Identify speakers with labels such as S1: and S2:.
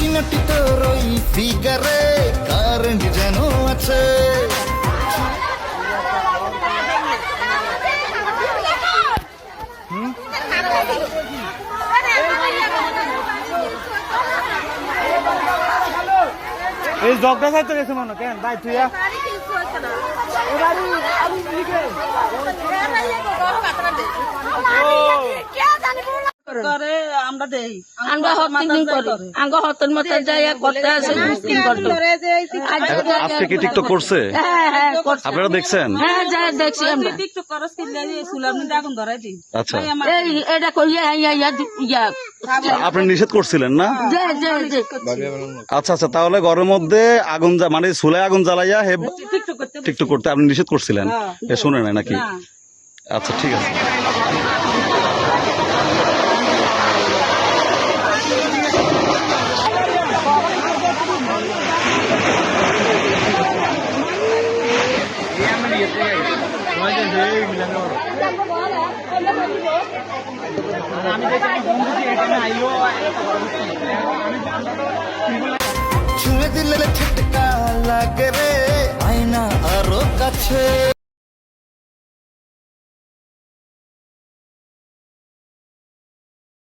S1: নাটি নাটি তোর ওই ফিগারে কারেন্ট যেন আছে।
S2: এই জগদা খাইতে গেছে মনে কেন ভাই তুই
S3: আমরা দেই
S4: আমরা হত্তিং করি আঙ্গ হত্তর মতো যাইয়া করতে আছে বুকিং করতে
S5: আজকে কি টিকটক করছে?
S4: হ্যাঁ হ্যাঁ করছে।
S5: আপনারা দেখছেন?
S4: হ্যাঁ যাই দেখছি আমরা
S3: টিকটক করস কিনলে সুলাম আগুন ধরাই দিই
S5: আচ্ছা,
S4: এই এটা কইয়া ইয়া
S5: আপনি নিষেধ করছিলেন না?
S4: যে যে যে
S5: আচ্ছা আচ্ছা, তাহলে ঘরের মধ্যে আগুন মানে চুলায় আগুন জ্বালাইয়া হে
S3: টিকটক করতে
S5: টিকটক করতে আপনি নিষেধ করছিলেন, এ শুনে নাই নাকি?
S3: না।
S5: আচ্ছা ঠিক আছে।
S1: ছুঁয়ে দিলে ছিটকা লাগে রে আয়না আরো কাছে।